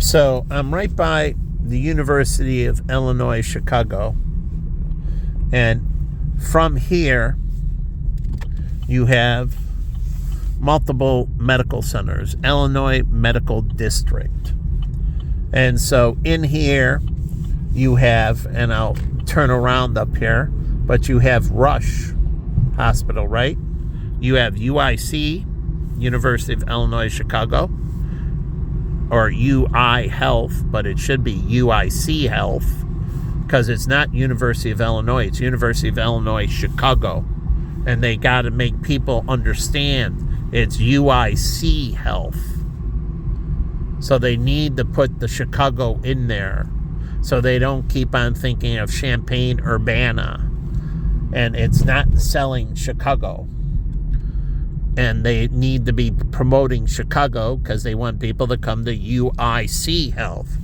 So I'm right by the University of Illinois, Chicago. And from here, you have multiple medical centers, Illinois Medical District. And so in here, you have, and I'll turn around up here, but you have Rush Hospital, right? You have UIC, University of Illinois, Chicago, or UI Health, but it should be UIC Health, because it's not University of Illinois, it's University of Illinois, Chicago. And they got to make people understand it's UIC Health. So they need to put the Chicago in there so they don't keep on thinking of Champaign-Urbana. And it's not selling Chicago. And they need to be promoting Chicago because they want people to come to UIC Health.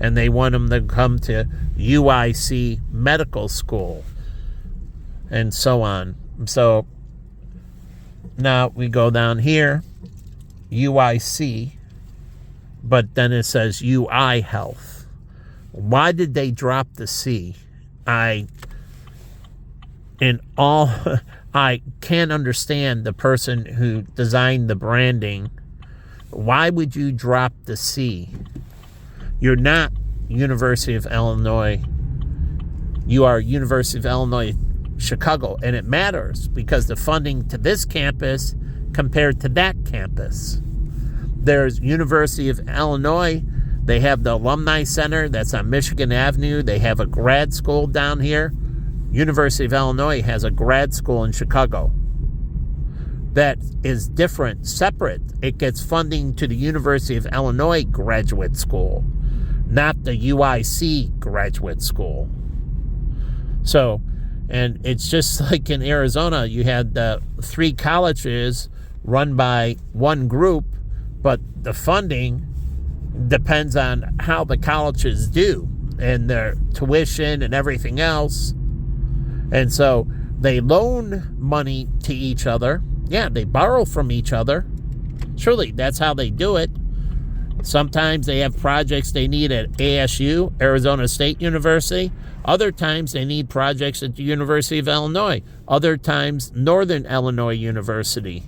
And they want them to come to UIC Medical School. And so on. So now we go down here, UIC, but then it says UI Health. Why did they drop the C? I can't understand the person who designed the branding. Why would you drop the C? You're not University of Illinois. You are University of Illinois, Chicago, and it matters because the funding to this campus compared to that campus. There's University of Illinois. They have the Alumni Center that's on Michigan Avenue. They have a grad school down here. University of Illinois has a grad school in Chicago that is different, separate. It gets funding to the University of Illinois graduate school, not the UIC graduate school. So, and it's just like in Arizona, you had the 3 colleges run by one group, but the funding depends on how the colleges do and their tuition and everything else. And so they loan money to each other. Yeah, they borrow from each other. Surely that's how they do it. Sometimes they have projects they need at ASU, Arizona State University. Other times they need projects at the University of Illinois. Other times Northern Illinois University.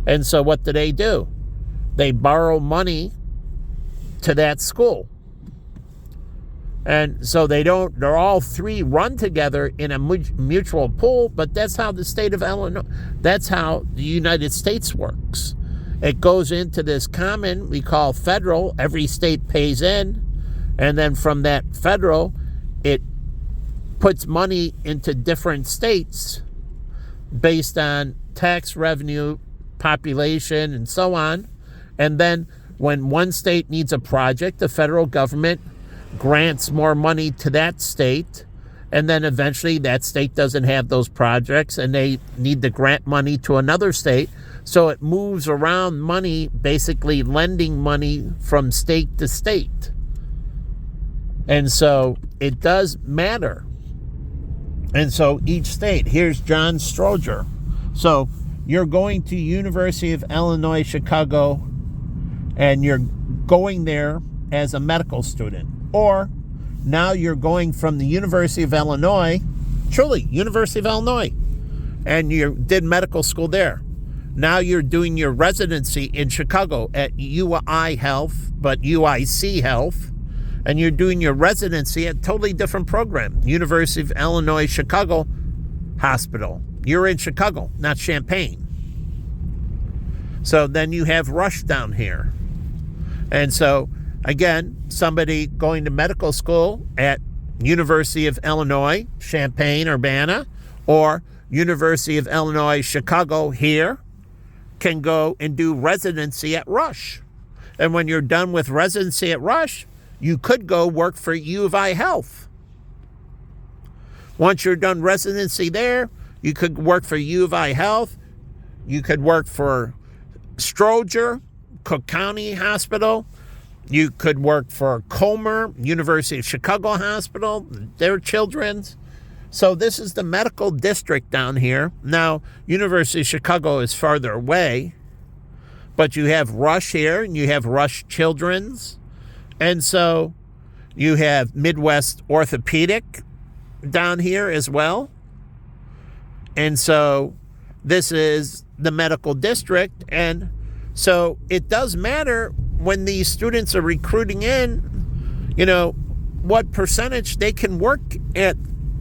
And so what do? They borrow money to that school. And so they're all 3 run together in a mutual pool, but that's how the state of Illinois, that's how the United States works. It goes into this common we call federal. Every state pays in, and then from that federal, it puts money into different states based on tax revenue, population, and so on. And then when one state needs a project, the federal government grants more money to that state, and then eventually that state doesn't have those projects and they need to grant money to another state. So it moves around money, basically lending money from state to state. And so it does matter. And so each state, here's John Stroger. So you're going to University of Illinois, Chicago, and you're going there as a medical student. Or now you're going from the University of Illinois, truly, University of Illinois, and you did medical school there. Now you're doing your residency in Chicago at UI Health, but UIC Health, and you're doing your residency at a totally different program, University of Illinois, Chicago Hospital. You're in Chicago, not Champaign. So then you have Rush down here. And so, again, somebody going to medical school at University of Illinois, Champaign-Urbana, or University of Illinois, Chicago here, can go and do residency at Rush. And when you're done with residency at Rush, you could go work for U of I Health. Once you're done residency there, you could work for U of I Health. You could work for Stroger, Cook County Hospital. You could work for Comer, University of Chicago Hospital, their children's. So this is the medical district down here. Now, University of Chicago is farther away, but you have Rush here, and you have Rush Children's, And so you have Midwest Orthopedic down here as well. And so this is the medical district. And so it does matter when these students are recruiting in, what percentage they can work at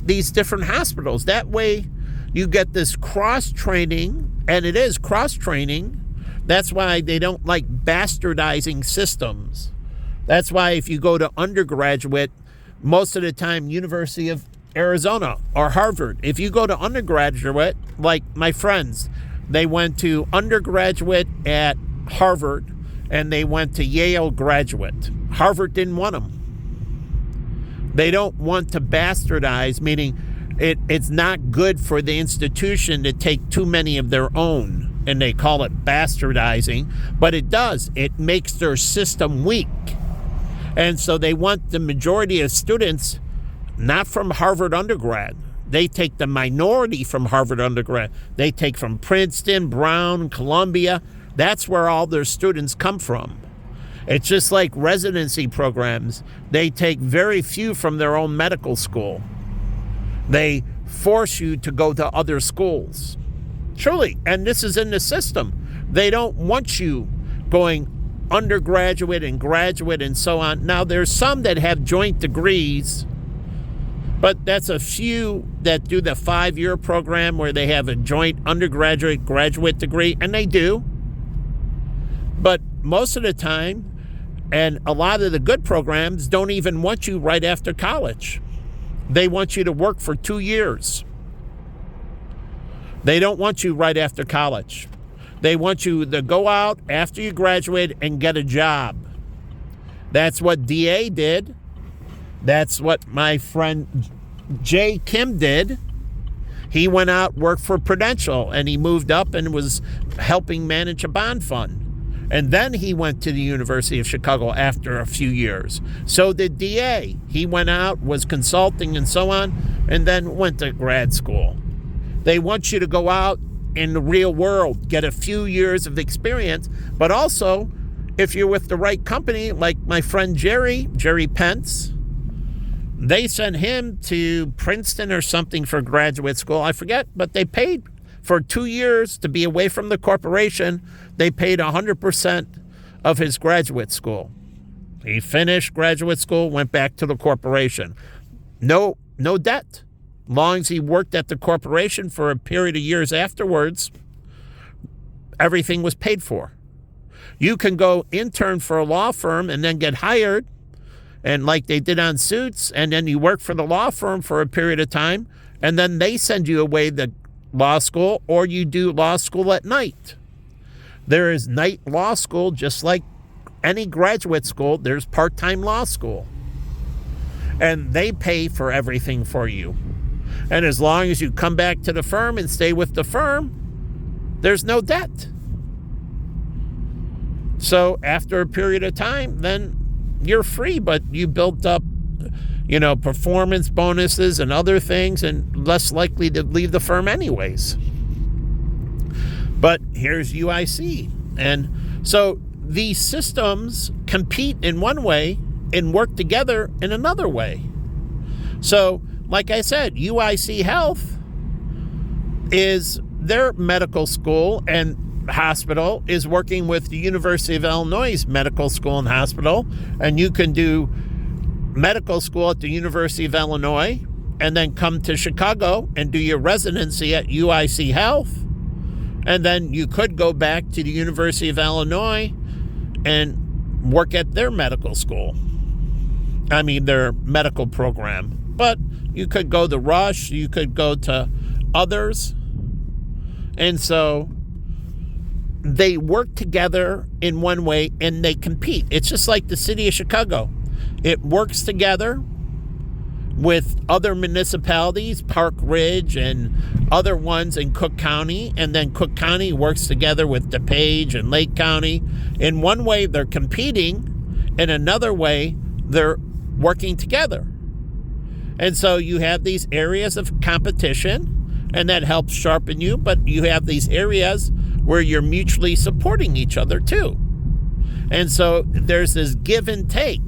these different hospitals. That way you get this cross-training, and it is cross-training. That's why they don't like bastardizing systems. That's why if you go to undergraduate, most of the time, University of Arizona or Harvard. If you go to undergraduate, like my friends, they went to undergraduate at Harvard and they went to Yale graduate. Harvard didn't want them. They don't want to bastardize, meaning it's not good for the institution to take too many of their own, and they call it bastardizing, but it does. It makes their system weak. And so they want the majority of students not from Harvard undergrad. They take the minority from Harvard undergrad. They take from Princeton, Brown, Columbia. That's where all their students come from. It's just like residency programs. They take very few from their own medical school. They force you to go to other schools. Truly, and this is in the system. They don't want you going undergraduate and graduate and so on. Now, there's some that have joint degrees, but that's a few that do the 5-year program where they have a joint undergraduate, graduate degree, and they do. But most of the time, and a lot of the good programs don't even want you right after college. They want you to work for 2 years. They don't want you right after college. They want you to go out after you graduate and get a job. That's what DA did. That's what my friend Jay Kim did. He went out, worked for Prudential, and he moved up and was helping manage a bond fund. And then he went to the University of Chicago after a few years. So did DA. He went out, was consulting and so on, and then went to grad school. They want you to go out in the real world, get a few years of experience, but also if you're with the right company, like my friend Jerry Pence, they sent him to Princeton or something for graduate school. I forget, but they paid for 2 years to be away from the corporation. They paid 100% of his graduate school. He finished graduate school, went back to the corporation. No debt. Long as he worked at the corporation for a period of years afterwards, everything was paid for. You can go intern for a law firm and then get hired, and like they did on Suits, and then you work for the law firm for a period of time, and then they send you away to law school, or you do law school at night. There is night law school, just like any graduate school. There's part-time law school. And they pay for everything for you. And as long as you come back to the firm and stay with the firm, there's no debt. So after a period of time, then you're free, but you built up, performance bonuses and other things, and less likely to leave the firm anyways. But here's UIC. And so these systems compete in one way and work together in another way. So, like I said, UIC Health is their medical school and hospital is working with the University of Illinois Medical School and Hospital, and you can do medical school at the University of Illinois and then come to Chicago and do your residency at UIC Health, and then you could go back to the University of Illinois and work at their medical school. Their medical program. But you could go to Rush, you could go to others. And so they work together in one way and they compete. It's just like the city of Chicago. It works together with other municipalities, Park Ridge and other ones in Cook County. And then Cook County works together with DuPage and Lake County. In one way, they're competing. In another way, they're working together. And so you have these areas of competition, and that helps sharpen you, but you have these areas where you're mutually supporting each other too. And so there's this give and take.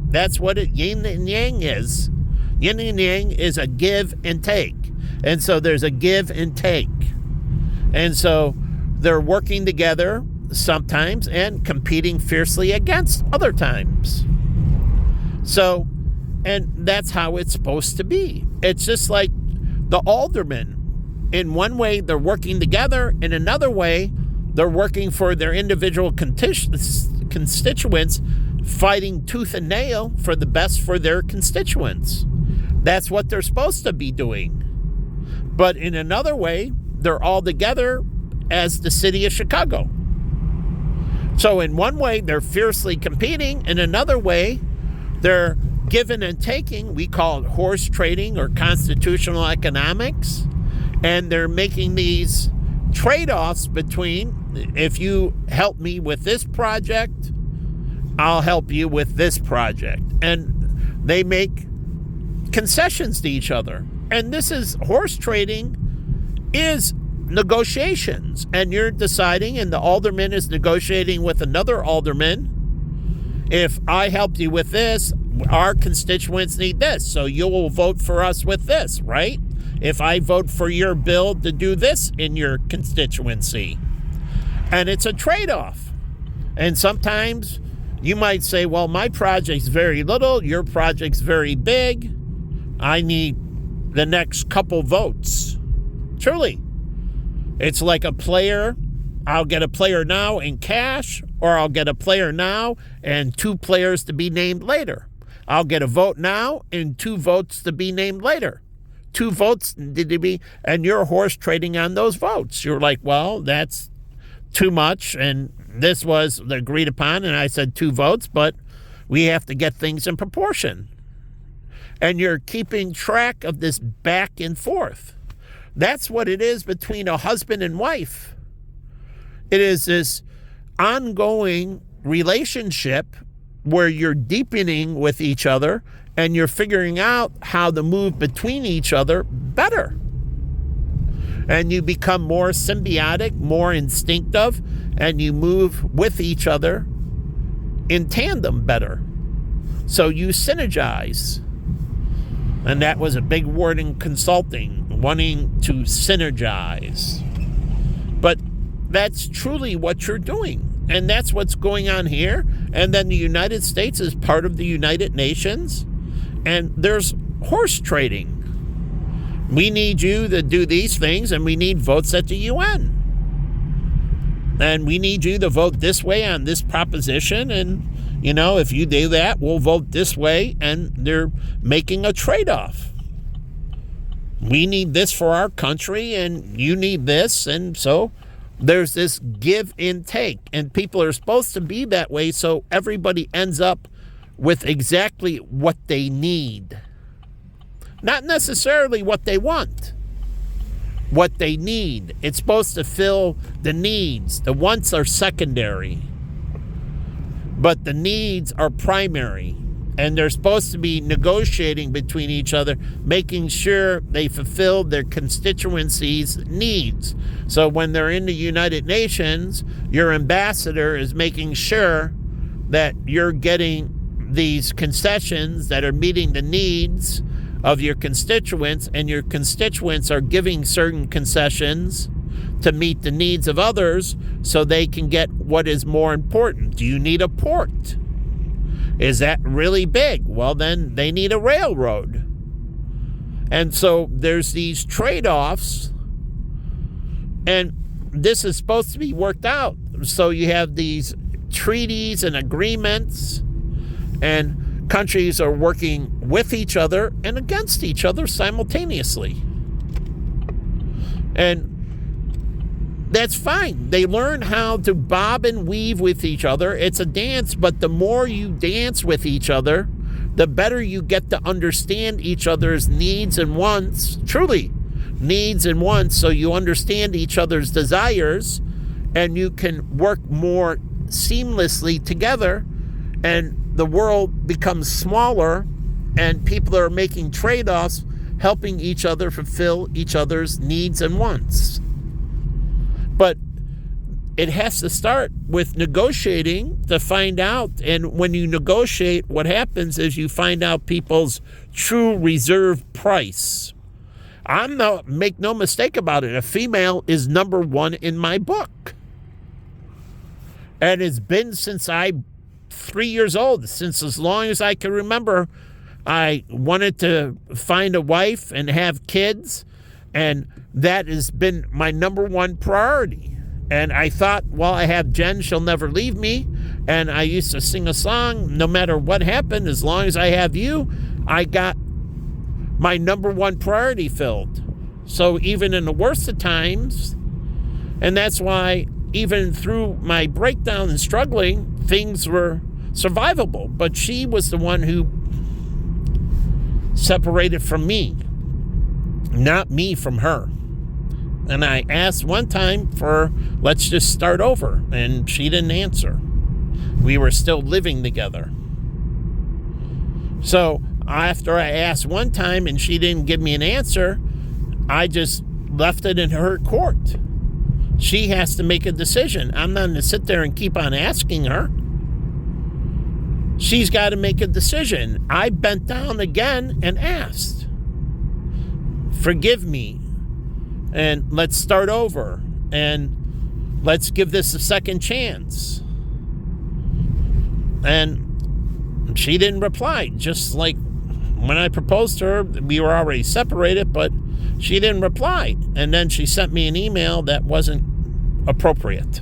That's what yin and yang is. Yin and yang is a give and take. And so there's a give and take. And so they're working together sometimes and competing fiercely against other times. So, and that's how it's supposed to be. It's just like the aldermen. In one way, they're working together. In another way, they're working for their individual constituents, fighting tooth and nail for the best for their constituents. That's what they're supposed to be doing. But in another way, they're all together as the city of Chicago. So in one way, they're fiercely competing. In another way, they're giving and taking. We call it horse trading or constitutional economics. And they're making these trade-offs between, if you help me with this project, I'll help you with this project. And they make concessions to each other. And this is horse trading is negotiations. And you're deciding, and the alderman is negotiating with another alderman. If I helped you with this, our constituents need this. So you will vote for us with this, right? If I vote for your bill to do this in your constituency. And it's a trade-off. And sometimes you might say, well, my project's very little, your project's very big. I need the next couple votes. Truly. It's like a player. I'll get a player now in cash, or I'll get a player now and 2 players to be named later. I'll get a vote now and 2 votes to be named later. 2 votes to be, and you're horse trading on those votes. You're like, well, that's too much, and this was agreed upon, and I said 2 votes, but we have to get things in proportion. And you're keeping track of this back and forth. That's what it is between a husband and wife. It is this ongoing relationship where you're deepening with each other and you're figuring out how to move between each other better. And you become more symbiotic, more instinctive, and you move with each other in tandem better. So you synergize. And that was a big word in consulting, wanting to synergize. But that's truly what you're doing. And that's what's going on here. And then the United States is part of the United Nations. And there's horse trading. We need you to do these things, and we need votes at the UN. And we need you to vote this way on this proposition. And, you know, if you do that, we'll vote this way. And they're making a trade-off. We need this for our country, and you need this. And so there's this give and take. And people are supposed to be that way, so everybody ends up with exactly what they need. Not necessarily what they want. What they need. It's supposed to fill the needs. The wants are secondary. But the needs are primary. And they're supposed to be negotiating between each other, making sure they fulfill their constituencies' needs. So when they're in the United Nations, your ambassador is making sure that you're getting these concessions that are meeting the needs of your constituents, and your constituents are giving certain concessions to meet the needs of others so they can get what is more important. Do you need a port? Is that really big? Well, then they need a railroad. And so there's these trade-offs, and this is supposed to be worked out. So you have these treaties and agreements, and countries are working with each other and against each other simultaneously. And that's fine. They learn how to bob and weave with each other. It's a dance, but the more you dance with each other, the better you get to understand each other's needs and wants. Truly, needs and wants, so you understand each other's desires, and you can work more seamlessly together, and the world becomes smaller, and people are making trade-offs, helping each other fulfill each other's needs and wants. But it has to start with negotiating to find out. And when you negotiate, what happens is you find out people's true reserve price. Make no mistake about it, a female is number one in my book. And it's been since I'm 3 years old, since as long as I can remember. I wanted to find a wife and have kids, and that has been my number one priority. And I thought, well, I have Jen, she'll never leave me. And I used to sing a song, no matter what happened, as long as I have you, I got my number one priority filled. So even in the worst of times, and that's why even through my breakdown and struggling, things were survivable. But she was the one who separated from me, not me from her. And I asked one time for, let's just start over, and she didn't answer. We were still living together. So after I asked one time and she didn't give me an answer, I just left it in her court. She has to make a decision. I'm not going to sit there and keep on asking her. She's got to make a decision. I bent down again and asked, forgive me, and let's start over, and let's give this a second chance. And she didn't reply, just like when I proposed to her. We were already separated, but she didn't reply. And then she sent me an email that wasn't appropriate.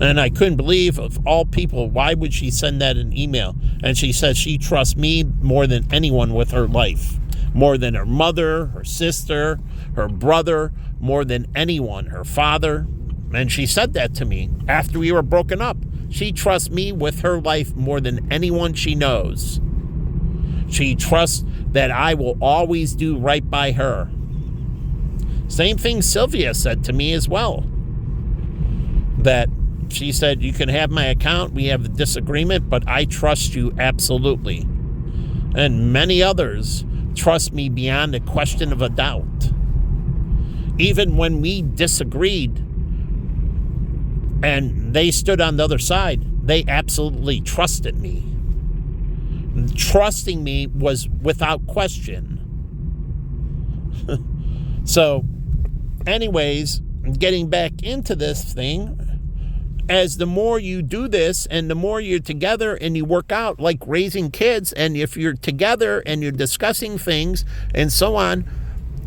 And I couldn't believe, of all people, why would she send that in email? And she said she trusts me more than anyone with her life. More than her mother, her sister, her brother, more than anyone, her father. And she said that to me after we were broken up. She trusts me with her life more than anyone she knows. She trusts that I will always do right by her. Same thing Sylvia said to me as well. That she said, you can have my account, we have a disagreement, but I trust you absolutely. And many others trust me beyond a question of a doubt. Even when we disagreed and they stood on the other side, they absolutely trusted me. Trusting me was without question. So, anyways, getting back into this thing, as the more you do this and the more you're together and you work out, like raising kids, and if you're together and you're discussing things and so on,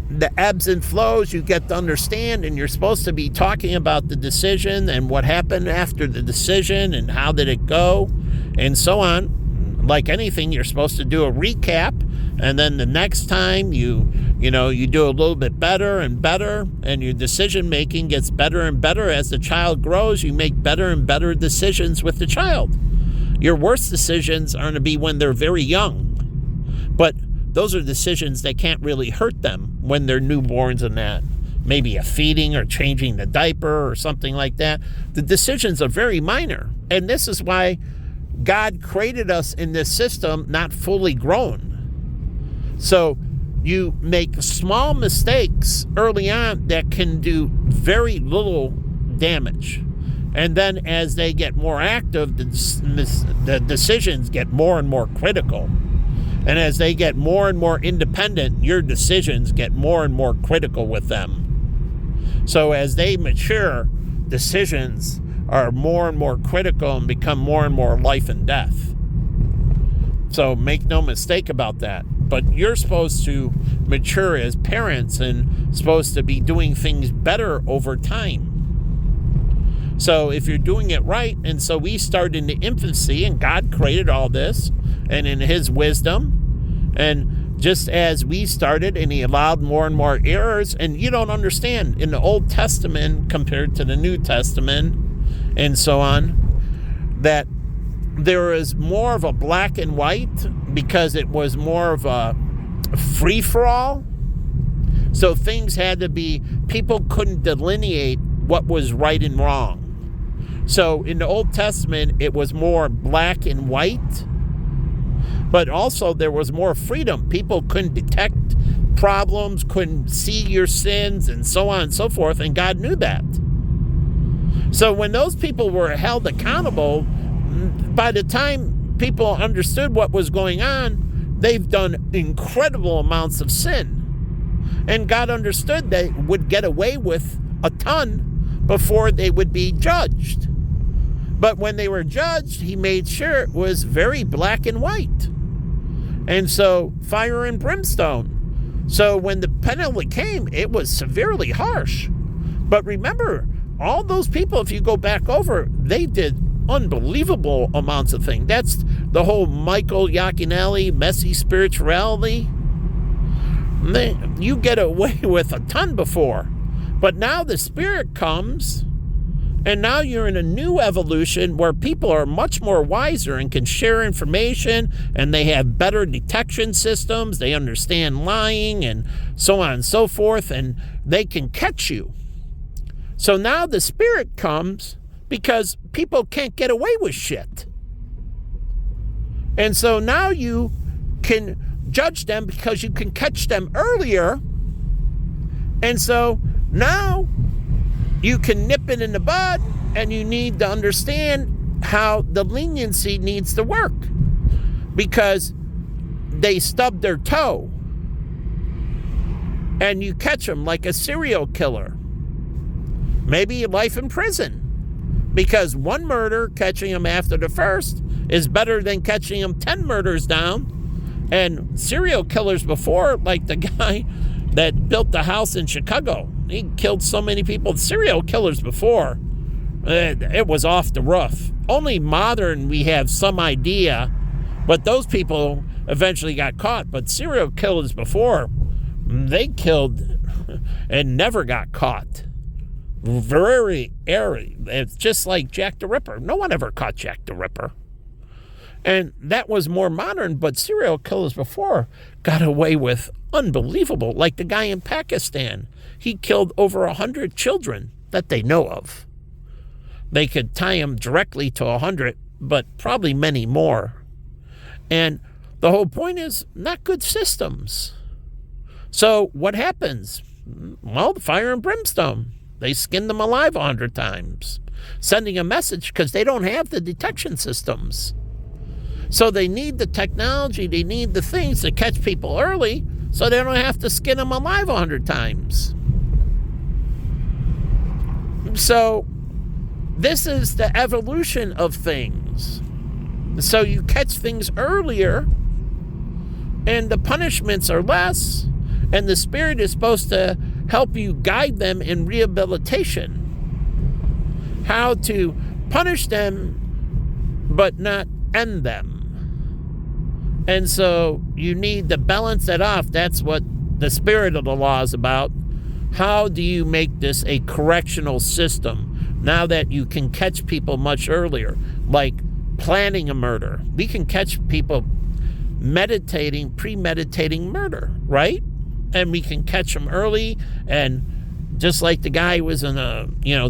the ebbs and flows you get to understand, and you're supposed to be talking about the decision and what happened after the decision and how did it go and so on. Like anything, you're supposed to do a recap, and then the next time you do a little bit better and better, and your decision making gets better and better as the child grows. You make better and better decisions with the child. Your worst decisions are going to be when they're very young, but those are decisions that can't really hurt them when they're newborns and that. Maybe a feeding or changing the diaper or something like that. The decisions are very minor, and this is why God created us in this system not fully grown. So you make small mistakes early on that can do very little damage. And then as they get more active, the decisions get more and more critical. And as they get more and more independent, your decisions get more and more critical with them. So as they mature, decisions are more and more critical and become more and more life and death. So make no mistake about that. But you're supposed to mature as parents and supposed to be doing things better over time. So if you're doing it right, and so we start in the infancy, and God created all this, and in his wisdom, and just as we started, and he allowed more and more errors, and you don't understand in the Old Testament compared to the New Testament, and so on, that there is more of a black and white because it was more of a free-for-all. So things had to be, people couldn't delineate what was right and wrong. So in the Old Testament, it was more black and white, but also there was more freedom. People couldn't detect problems, couldn't see your sins, and so on and so forth, and God knew that. So when those people were held accountable, by the time people understood what was going on, they've done incredible amounts of sin. And God understood they would get away with a ton before they would be judged. But when they were judged, he made sure it was very black and white. And so, fire and brimstone. So when the penalty came, it was severely harsh. But remember, all those people, if you go back over, they did unbelievable amounts of things. That's the whole Michael Yaconelli, messy spirituality. You get away with a ton before. But now the Spirit comes, and now you're in a new evolution where people are much more wiser and can share information, and they have better detection systems. They understand lying and so on and so forth, and they can catch you. So now the Spirit comes because people can't get away with shit. And so now you can judge them because you can catch them earlier. And so now you can nip it in the bud, and you need to understand how the leniency needs to work, because they stubbed their toe and you catch them like a serial killer. Maybe life in prison, because one murder, catching them after the first, is better than catching them 10 murders down. And serial killers before, like the guy that built the house in Chicago, he killed so many people. Serial killers before, it was off the roof. Only modern we have some idea, but those people eventually got caught. But serial killers before, they killed and never got caught. Very airy. It's just like Jack the Ripper. No one ever caught Jack the Ripper. And that was more modern, but serial killers before got away with unbelievable. Like the guy in Pakistan. He killed over 100 children that they know of. They could tie him directly to 100, but probably many more. And the whole point is not good systems. So what happens? Well, fire and brimstone. They skinned them alive 100 times, sending a message because they don't have the detection systems. So they need the technology, they need the things to catch people early so they don't have to skin them alive 100 times. So this is the evolution of things. So you catch things earlier, and the punishments are less, and the Spirit is supposed to help you guide them in rehabilitation. How to punish them, but not end them. And so you need to balance that off. That's what the spirit of the law is about. How do you make this a correctional system now that you can catch people much earlier? Like planning a murder. We can catch people premeditating murder, right? And we can catch them early, and just like the guy was in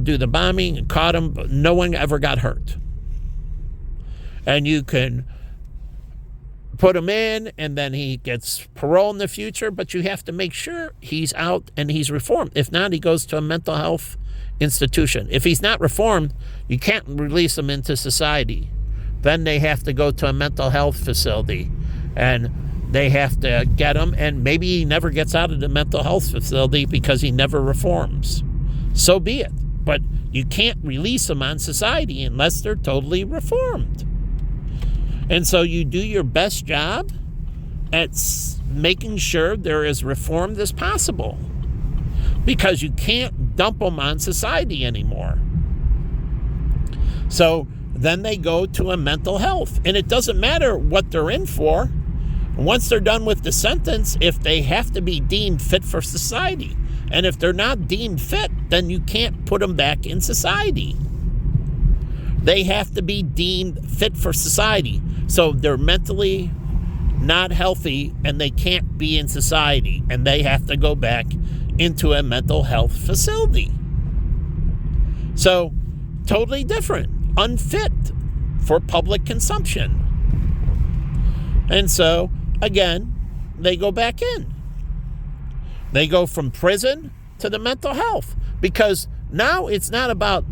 do the bombing and caught him, but no one ever got hurt. And you can put him in, and then he gets parole in the future, but you have to make sure he's out and he's reformed. If not, he goes to a mental health institution. If he's not reformed, you can't release him into society. Then they have to go to a mental health facility, and they have to get him, and maybe he never gets out of the mental health facility because he never reforms. So be it. But you can't release them on society unless they're totally reformed. And so you do your best job at making sure they're as reformed as possible, because you can't dump them on society anymore. So then they go to a mental health, and it doesn't matter what they're in for. Once they're done with the sentence, if they have to be deemed fit for society, and if they're not deemed fit, then you can't put them back in society. They have to be deemed fit for society. So they're mentally not healthy, and they can't be in society, and they have to go back into a mental health facility. So totally different, unfit for public consumption. And so again, they go back in. They go from prison to the mental health, because now it's not about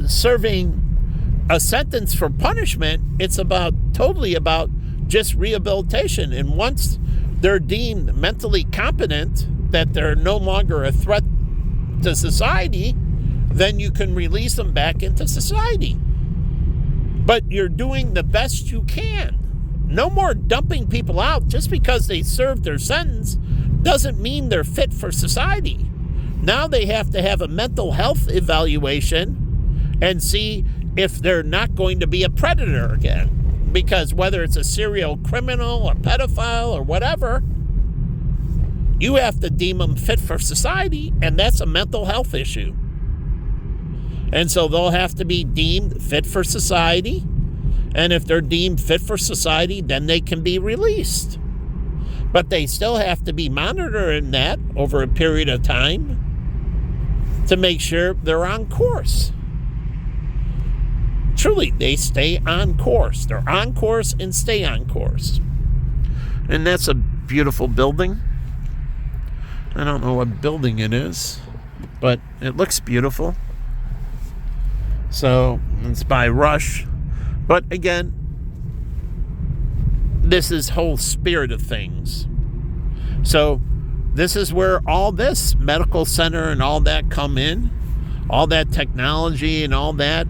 serving a sentence for punishment. It's totally about just rehabilitation. And once they're deemed mentally competent, that they're no longer a threat to society, then you can release them back into society. But you're doing the best you can. No more dumping people out. Just because they served their sentence doesn't mean they're fit for society. Now they have to have a mental health evaluation and see if they're not going to be a predator again. Because whether it's a serial criminal or pedophile or whatever, you have to deem them fit for society, and that's a mental health issue. And so they'll have to be deemed fit for society. And if they're deemed fit for society, then they can be released. But they still have to be monitoring that over a period of time to make sure they're on course. Truly, they stay on course. They're on course and stay on course. And that's a beautiful building. I don't know what building it is, but it looks beautiful. So it's by Rush. But again, this is whole spirit of things. So this is where all this medical center and all that come in, all that technology and all that,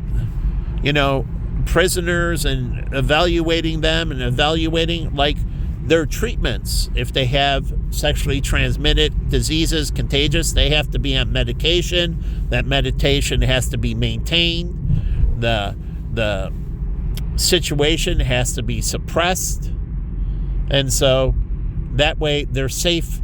prisoners and evaluating them and evaluating like their treatments. If they have sexually transmitted diseases, contagious, they have to be on medication. That medication has to be maintained. The situation has to be suppressed. And so that way they're safe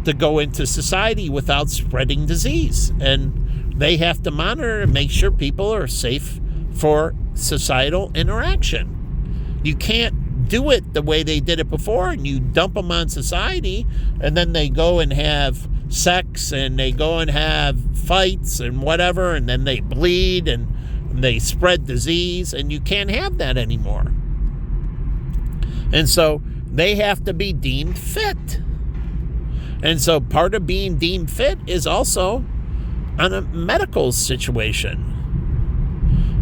to go into society without spreading disease. And they have to monitor and make sure people are safe for societal interaction. You can't do it the way they did it before, and you dump them on society, and then they go and have sex, and they go and have fights and whatever, and then they bleed, and they spread disease, and you can't have that anymore. And so they have to be deemed fit. And so part of being deemed fit is also on a medical situation.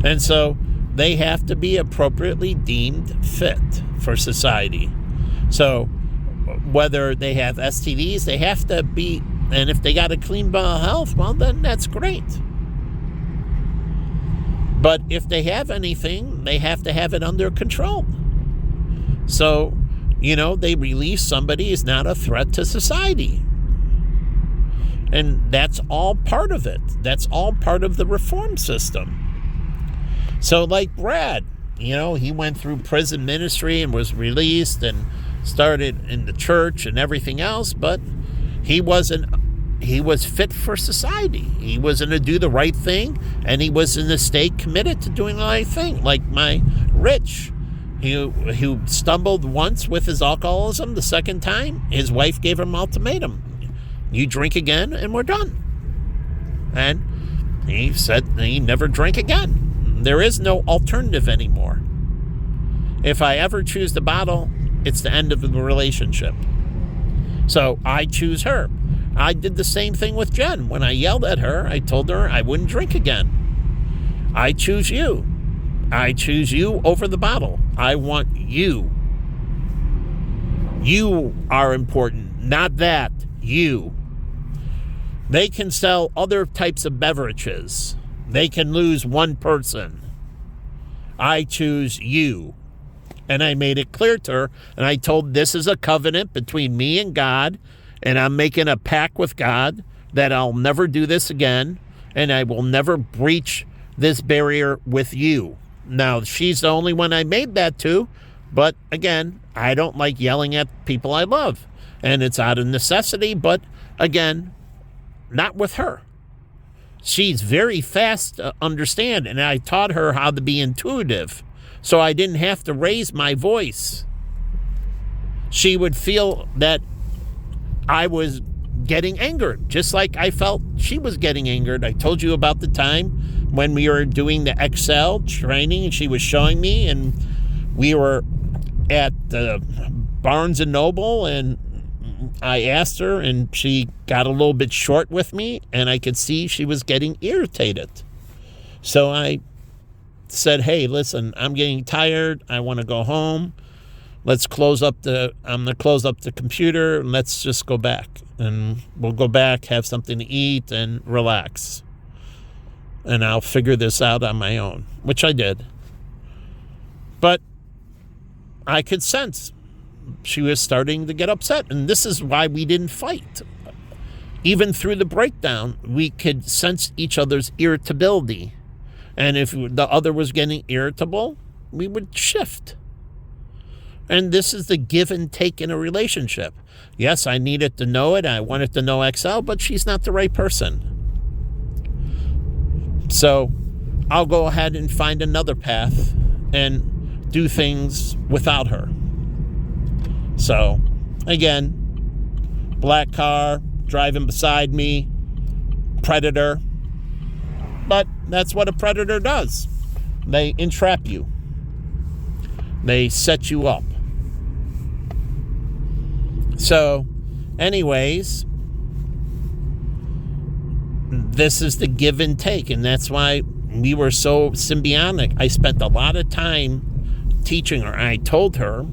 And so they have to be appropriately deemed fit for society. So whether they have STDs, they have to be, and if they got a clean bill of health, well, then that's great. But if they have anything, they have to have it under control. So, they release somebody is not a threat to society. And that's all part of it. That's all part of the reform system. So like Brad, he went through prison ministry and was released and started in the church and everything else, but he was fit for society. He was going to do the right thing, and he was in the state committed to doing the right thing. Like my Rich, who stumbled once with his alcoholism. The second time, his wife gave him an ultimatum. You drink again and we're done. And he said he never drank again. There is no alternative anymore. If I ever choose the bottle, it's the end of the relationship. So I choose her. I did the same thing with Jen. When I yelled at her, I told her I wouldn't drink again. I choose you. I choose you over the bottle. I want you. You are important, not that. You. They can sell other types of beverages. They can lose one person. I choose you. And I made it clear to her, and I told this is a covenant between me and God, and I'm making a pact with God that I'll never do this again, and I will never breach this barrier with you. Now, she's the only one I made that to, but again, I don't like yelling at people I love, and it's out of necessity, but again, not with her. She's very fast to understand, and I taught her how to be intuitive, so I didn't have to raise my voice. She would feel that I was getting angered, just like I felt she was getting angered. I told you about the time when we were doing the Excel training, and she was showing me, and we were at Barnes & Noble, and I asked her, and she got a little bit short with me, and I could see she was getting irritated. So I said, hey, listen, I'm getting tired. I want to go home. I'm going to close up the computer, and let's just go back. And we'll go back, have something to eat, and relax. And I'll figure this out on my own, which I did. But I could sense she was starting to get upset, and this is why we didn't fight. Even through the breakdown, we could sense each other's irritability. And if the other was getting irritable, we would shift. And this is the give and take in a relationship. Yes, I needed to know it. I wanted to know XL, but she's not the right person. So I'll go ahead and find another path and do things without her. So, again, black car, driving beside me, predator. But that's what a predator does. They entrap you. They set you up. So, anyways, this is the give and take, and that's why we were so symbiotic. I spent a lot of time teaching her. I told her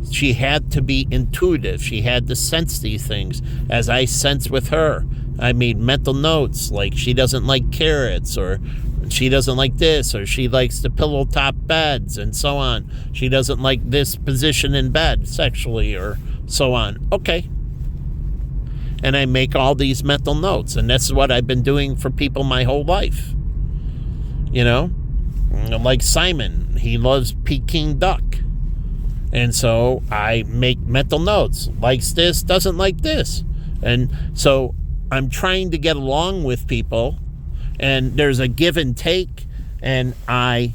she had to be intuitive. She had to sense these things as I sense with her. I made mental notes like she doesn't like carrots, or she doesn't like this, or she likes the pillow top beds, and so on. She doesn't like this position in bed sexually, or so on. Okay. And I make all these mental notes, and that's what I've been doing for people my whole life. You know, like Simon, he loves Peking duck. And so I make mental notes. Likes this, doesn't like this. And so I'm trying to get along with people, and there's a give and take, and I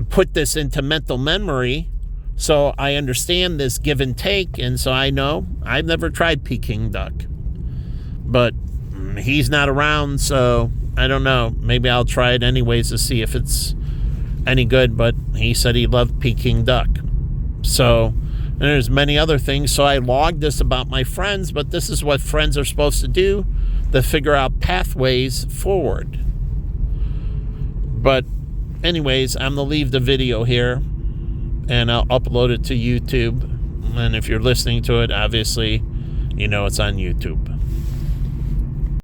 put this into mental memory so I understand this give and take, and so I know I've never tried Peking duck. But he's not around, so I don't know. Maybe I'll try it anyways to see if it's any good, but he said he loved Peking duck. So, and there's many other things. So I logged this about my friends, but this is what friends are supposed to do, to figure out pathways forward. But anyways, I'm going to leave the video here, and I'll upload it to YouTube. And if you're listening to it, obviously, you know it's on YouTube.